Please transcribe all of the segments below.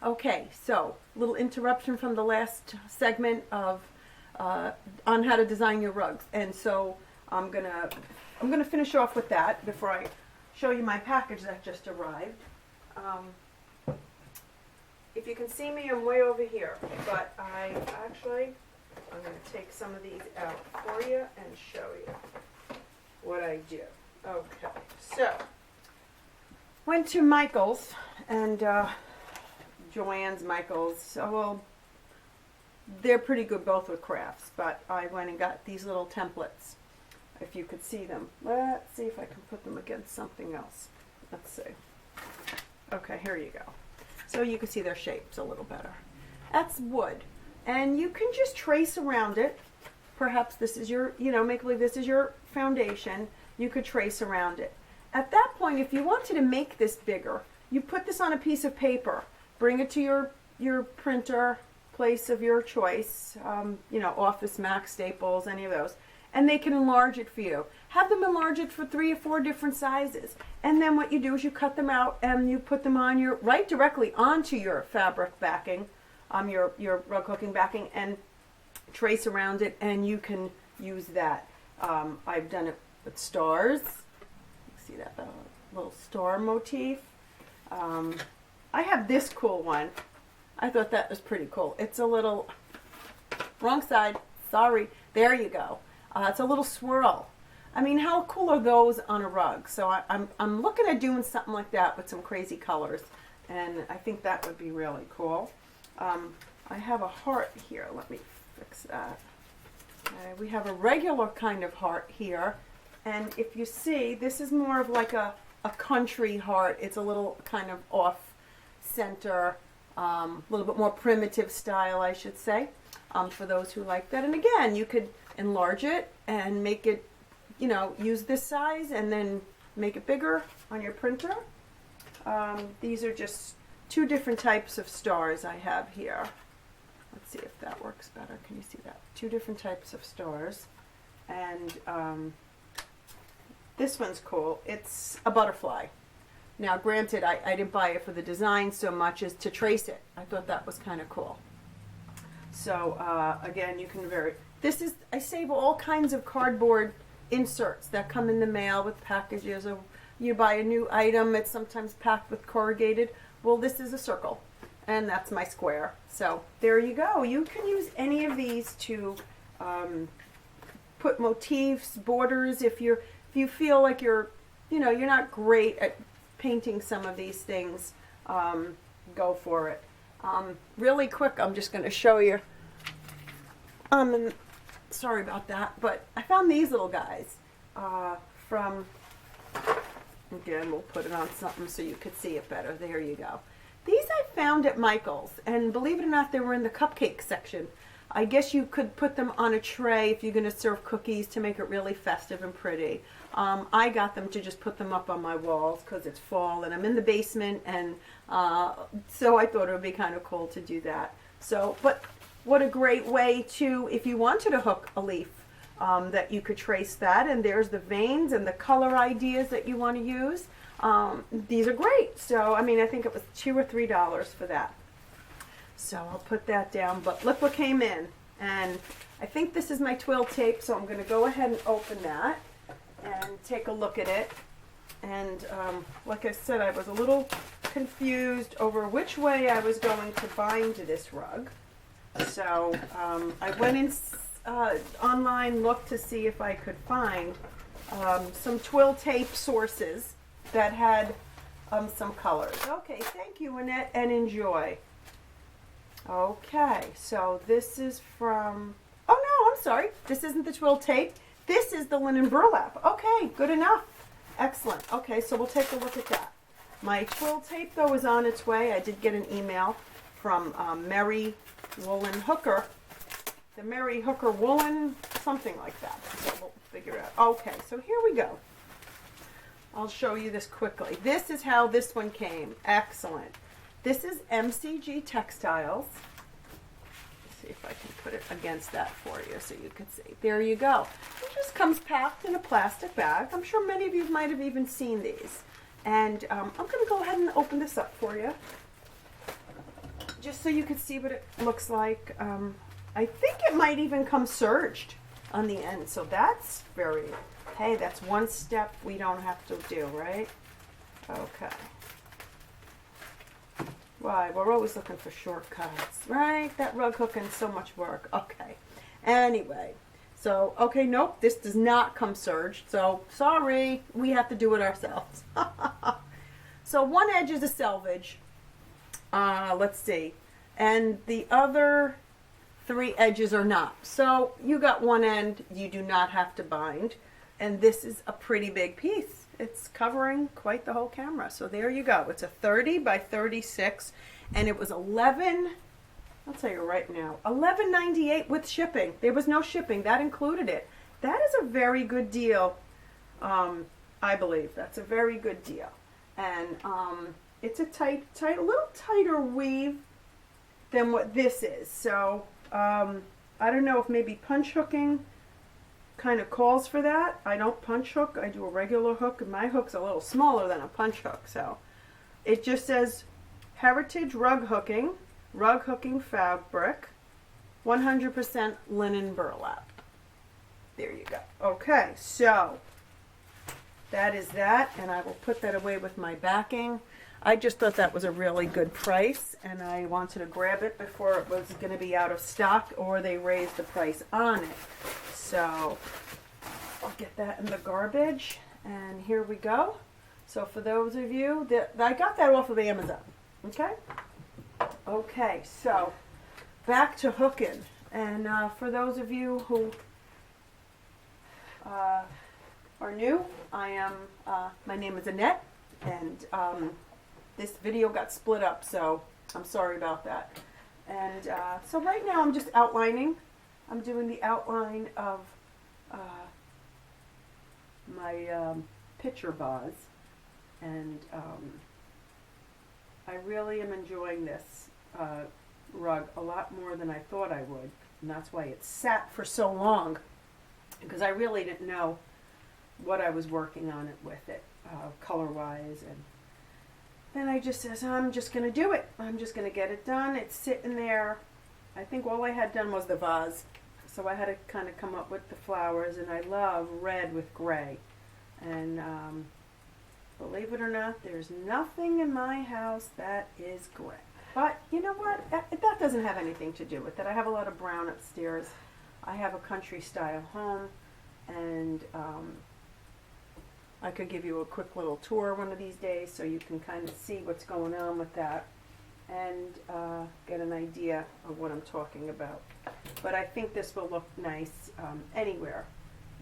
Okay, so little interruption from the last segment of on how to design your rugs, and so I'm gonna finish off with that before I show you my package that just arrived. If you can see me, I'm way over here, but I'm gonna take some of these out for you and show you what I do. Okay, so went to Michael's and Joann's, Michael's. Well, they're pretty good both with crafts, but I went and got these little templates. If you could see them. Let's see if I can put them against something else. Let's see. Okay, here you go. So you can see their shapes a little better. That's wood. And you can just trace around it. Perhaps this is your, make believe this is your foundation. You could trace around it. At that point, if you wanted to make this bigger, you put this on a piece of paper. Bring it to your printer, place of your choice, Office Max, Staples, any of those. And they can enlarge it for you. Have them enlarge it for 3 or 4 different sizes. And then what you do is you cut them out and you put them on right directly onto your fabric backing, your rug hooking backing, and trace around it, and you can use that. I've done it with stars. See that little star motif. I have this cool one. I thought that was pretty cool. It's a little, wrong side, sorry. There you go. It's a little swirl. I mean, how cool are those on a rug? So I'm looking at doing something like that with some crazy colors, and I think that would be really cool. I have a heart here. Let me fix that. We have a regular kind of heart here, and if you see, this is more of like a country heart. It's a little kind of off center, a little bit more primitive style, I should say, for those who like that. And again, you could enlarge it and make it, use this size and then make it bigger on your printer. These are just 2 different types of stars I have here. Let's see if that works better. Can you see that? 2 different types of stars. And this one's cool. It's a butterfly. Now, granted, I didn't buy it for the design so much as to trace it. I thought that was kind of cool. So, again, you can I save all kinds of cardboard inserts that come in the mail with packages. Or you buy a new item, it's sometimes packed with corrugated. Well, this is a circle, and that's my square. So, there you go. You can use any of these to put motifs, borders. If you feel like you're not great at painting some of these things, go for it. Really quick, I'm just going to show you. And sorry about that, but I found these little guys from, again, we'll put it on something so you could see it better. There you go. These I found at Michael's, and believe it or not, they were in the cupcake section. I guess you could put them on a tray if you're going to serve cookies to make it really festive and pretty. I got them to just put them up on my walls because it's fall and I'm in the basement, and so I thought it would be kind of cool to do that. So, but what a great way to, if you wanted to hook a leaf, that you could trace that, and there's the veins and the color ideas that you want to use. These are great. So, I mean, I think it was $2 or $3 for that. So I'll put that down, but look what came in. And I think this is my twill tape, so I'm going to go ahead and open that and take a look at it. And like I said, I was a little confused over which way I was going to bind this rug. So I went in online, looked to see if I could find some twill tape sources that had some colors. Okay, thank you, Annette, and enjoy. Okay, so this is from, oh no, I'm sorry, this isn't the twill tape. This is the linen burlap. Okay, good enough. Excellent. Okay, so we'll take a look at that. My twill tape, though, is on its way. I did get an email from Merry Woolen Hooker. The Merry Hooker Woolen, something like that. So we'll figure it out. Okay, so here we go. I'll show you this quickly. This is how this one came. Excellent. This is MCG Textiles. Let's see if I can put it against that for you so you can see. There you go. It just comes packed in a plastic bag. I'm sure many of you might have even seen these. And I'm going to go ahead and open this up for you. just so you can see what it looks like. I think it might even come serged on the end, so that's very, hey, that's one step we don't have to do, right? Okay. Why? We're always looking for shortcuts, right? That rug hooking, so much work. Okay. Anyway, so, okay, nope, this does not come serged, so sorry, we have to do it ourselves. So one edge is a selvage. Let's see. And the other 3 edges are not. So you got one end you do not have to bind. And this is a pretty big piece. It's covering quite the whole camera. So there you go. It's a 30 by 36. And it was I'll tell you right now, $11.98 with shipping. There was no shipping. That included it. That is a very good deal. I believe that's a very good deal. And it's a a little tighter weave than what this is. So I don't know if maybe punch hooking kind of calls for that. I don't punch hook. I do a regular hook, and my hook's a little smaller than a punch hook. So it just says Heritage Rug Hooking Fabric, 100% linen burlap. There you go. Okay, so that is that, and I will put that away with my backing. I just thought that was a really good price, and I wanted to grab it before it was going to be out of stock or they raised the price on it. So I'll get that in the garbage, and here we go. So for those of you that I got that off of Amazon, okay? Okay, so back to hooking, and for those of you who are new, my name is Annette, and this video got split up, so I'm sorry about that. And so right now I'm just outlining. I'm doing the outline of my picture vase, and I really am enjoying this rug a lot more than I thought I would, and that's why it sat for so long, because I really didn't know what I was working on it with it, color-wise, and then I just says, I'm just going to do it. I'm just going to get it done. It's sitting there. I think all I had done was the vase, so I had to kind of come up with the flowers, and I love red with gray, and believe it or not, there's nothing in my house that is gray. But you know what? That doesn't have anything to do with it. I have a lot of brown upstairs. I have a country-style home, and I could give you a quick little tour one of these days so you can kind of see what's going on with that and get an idea of what I'm talking about. But I think this will look nice anywhere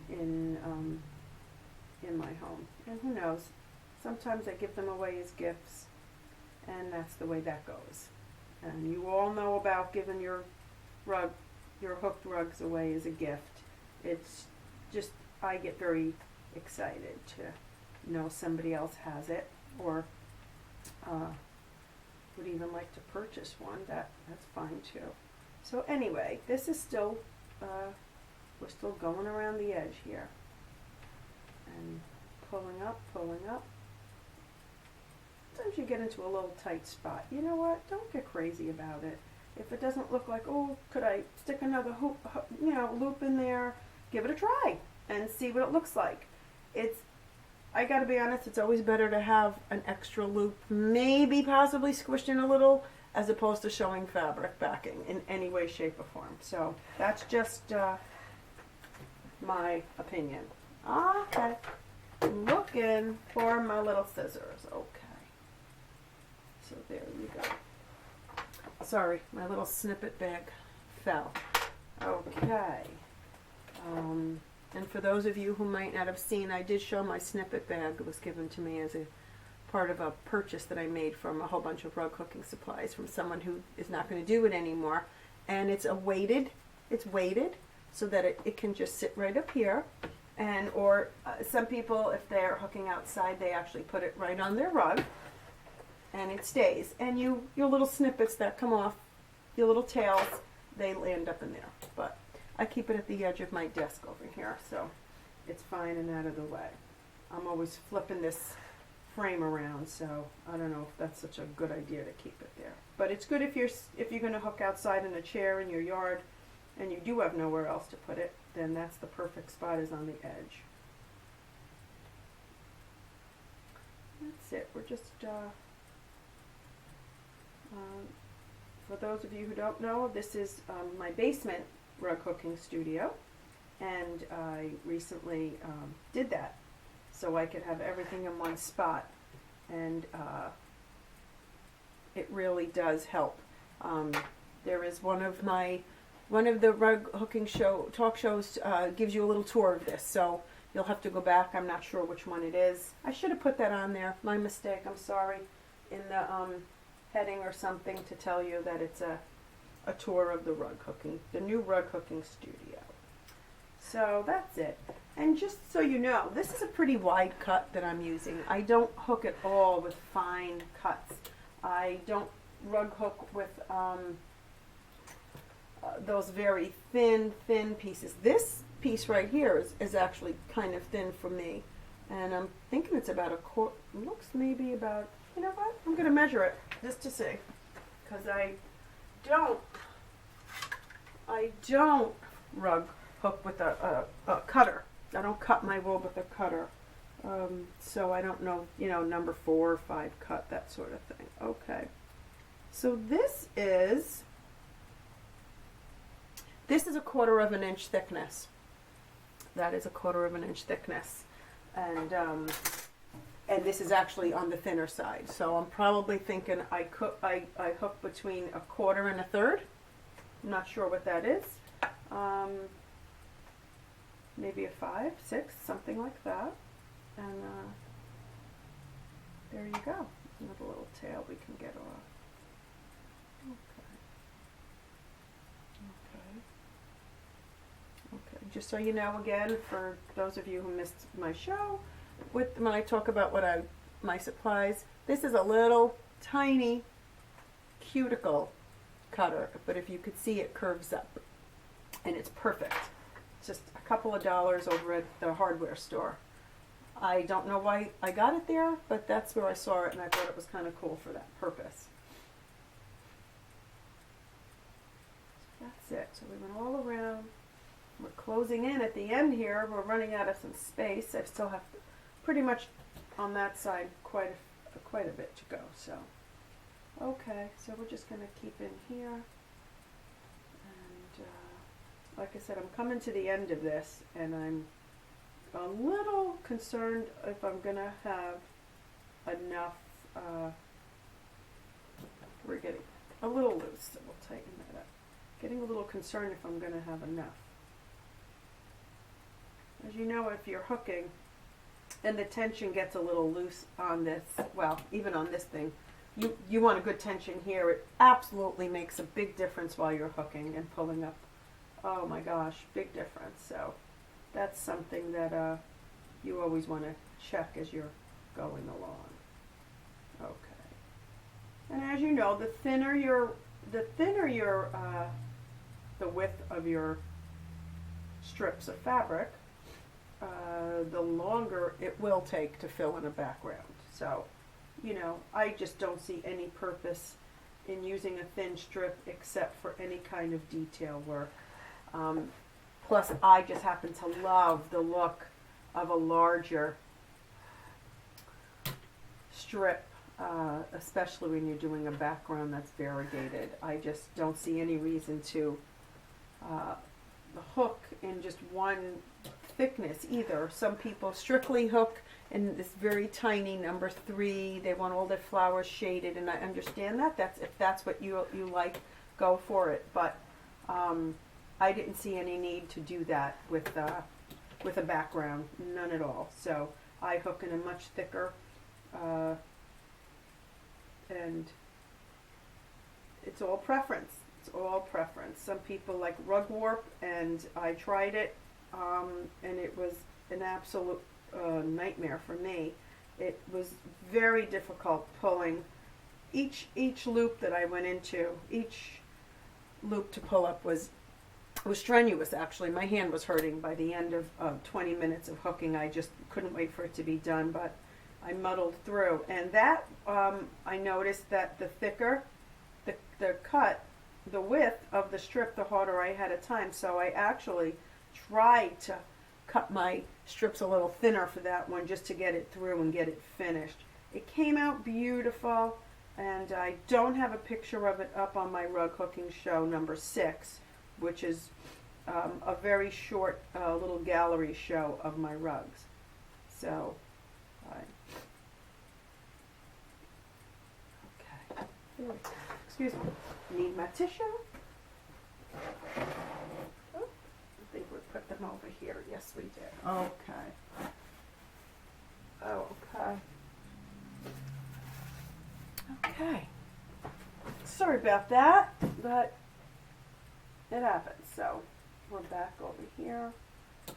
in my home. And who knows? Sometimes I give them away as gifts, and that's the way that goes. And you all know about giving your hooked rugs away as a gift. It's just, I get very excited to know somebody else has it, or would even like to purchase one. That's fine too. So anyway, this is still, we're still going around the edge here, and pulling up. Sometimes you get into a little tight spot. You know what? Don't get crazy about it. If it doesn't look like, oh, could I stick another loop in there? Give it a try and see what it looks like. I gotta be honest, it's always better to have an extra loop, maybe possibly squished in a little, as opposed to showing fabric backing in any way, shape, or form. So that's just my opinion. Okay, looking for my little scissors. Okay, so there you go. Sorry, my little snippet bag fell. Okay. And for those of you who might not have seen, I did show my snippet bag that was given to me as a part of a purchase that I made from a whole bunch of rug hooking supplies from someone who is not going to do it anymore. And it's weighted so that it can just sit right up here. And some people, if they're hooking outside, they actually put it right on their rug, and it stays. And your little snippets that come off, your little tails, they land up in there. But I keep it at the edge of my desk over here, so it's fine and out of the way. I'm always flipping this frame around, so I don't know if that's such a good idea to keep it there. But it's good if you're going to hook outside in a chair in your yard and you do have nowhere else to put it, then that's the perfect spot, is on the edge. That's it. We're just, for those of you who don't know, this is my basement rug hooking studio, and I recently did that so I could have everything in one spot, and it really does help. There is one of the rug hooking talk shows gives you a little tour of this, so you'll have to go back. I'm not sure which one it is. I should have put that on there. My mistake. I'm sorry. In the heading or something to tell you that it's a tour of the new rug hooking studio. So that's it. And just so you know, this is a pretty wide cut that I'm using. I don't hook at all with fine cuts. I don't rug hook with those very thin pieces. This piece right here is actually kind of thin for me, and I'm thinking it's about a quarter. Looks maybe about, you know what, I'm going to measure it just to see, because I don't rug hook with a cutter. I don't cut my wool with a cutter, so I don't know, number 4 or 5 cut, that sort of thing. Okay, so this is a 1/4 of an inch thickness. That is a 1/4 of an inch thickness, and this is actually on the thinner side. So I'm probably thinking I hook between a 1/4 and a 1/3. I'm not sure what that is. Maybe a 5, 6, something like that. And there you go. Another little tail we can get off. Okay, just so you know, again, for those of you who missed my show, when I talk about my supplies, this is a little tiny cuticle cutter, but if you could see, it curves up, and it's perfect. It's just a couple of dollars over at the hardware store. I don't know why I got it there, but that's where I saw it, and I thought it was kind of cool for that purpose. So that's it. So we went all around. We're closing in at the end here. We're running out of some space. I still have pretty much on that side quite a bit to go. So, okay. So we're just going to keep in here. And like I said, I'm coming to the end of this, and I'm a little concerned if I'm going to have enough. We're getting a little loose, so we'll tighten that up. Getting a little concerned if I'm going to have enough. As you know, if you're hooking and the tension gets a little loose on this, well, even on this thing, you want a good tension here. It absolutely makes a big difference while you're hooking and pulling up. Oh my gosh, big difference. So that's something that you always want to check as you're going along. Okay. And as you know, the width of your strips of fabric, the longer it will take to fill in a background. So, I just don't see any purpose in using a thin strip except for any kind of detail work. Plus, I just happen to love the look of a larger strip, especially when you're doing a background that's variegated. I just don't see any reason to hook in just one thickness either. Some people strictly hook in this very tiny number 3. They want all their flowers shaded, and I understand that. If that's what you like, go for it. But I didn't see any need to do that with a background, none at all. So I hook in a much thicker, and it's all preference. It's all preference. Some people like rug warp, and I tried it, and it was an absolute nightmare for me. It was very difficult pulling. Each loop that I went into, each loop to pull up was strenuous, actually. My hand was hurting by the end of 20 minutes of hooking. I just couldn't wait for it to be done, but I muddled through. And that, I noticed that the thicker the cut, the width of the strip, the harder I had a time. So I actually tried to cut my strips a little thinner for that one just to get it through and get it finished. It came out beautiful, and I don't have a picture of it up on my rug hooking show number 6, which is a very short little gallery show of my rugs. So, okay. Excuse me. Need my tissue? Oh, I think we put them over here. Yes, we did. Okay. Okay. Okay. Sorry about that, but it happens. So we're back over here.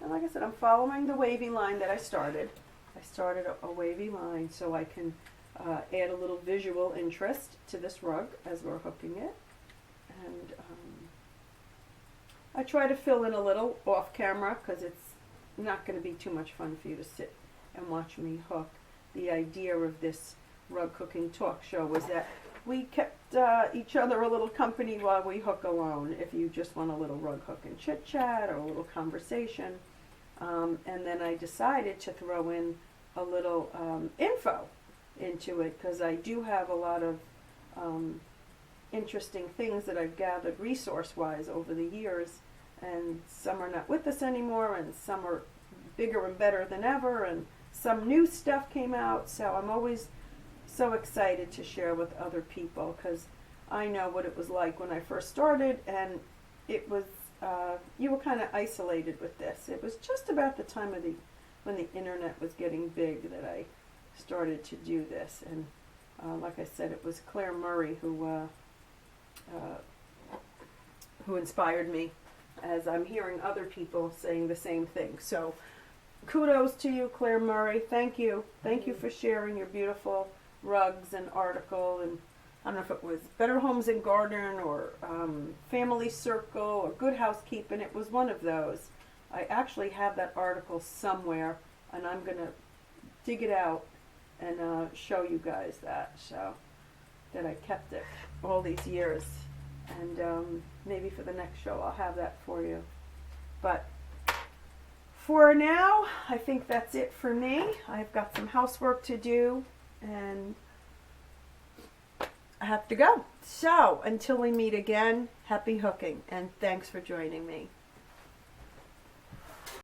And like I said, I'm following the wavy line that I started. I started a wavy line so I can add a little visual interest to this rug as we're hooking it. And I try to fill in a little off camera because it's not going to be too much fun for you to sit and watch me hook. The idea of this rug hooking talk show was that we kept each other a little company while we hook alone, if you just want a little rug hook and chit chat or a little conversation. And then I decided to throw in a little info into it because I do have a lot of interesting things that I've gathered resource-wise over the years, and some are not with us anymore, and some are bigger and better than ever, and some new stuff came out, so I'm always so excited to share with other people because I know what it was like when I first started, and it was you were kind of isolated with this. It was just about the time of when the internet was getting big that I started to do this, and like I said, it was Claire Murray who inspired me, as I'm hearing other people saying the same thing. So kudos to you, Claire Murray. Thank you. Thank you for sharing your beautiful rugs and article. And I don't know if it was Better Homes and Garden or Family Circle or Good Housekeeping. It was one of those. I actually have that article somewhere, and I'm going to dig it out and show you guys that. So that I kept it all these years. And maybe for the next show I'll have that for you. But for now, I think that's it for me. I've got some housework to do, and I have to go. So until we meet again, happy hooking, and thanks for joining me.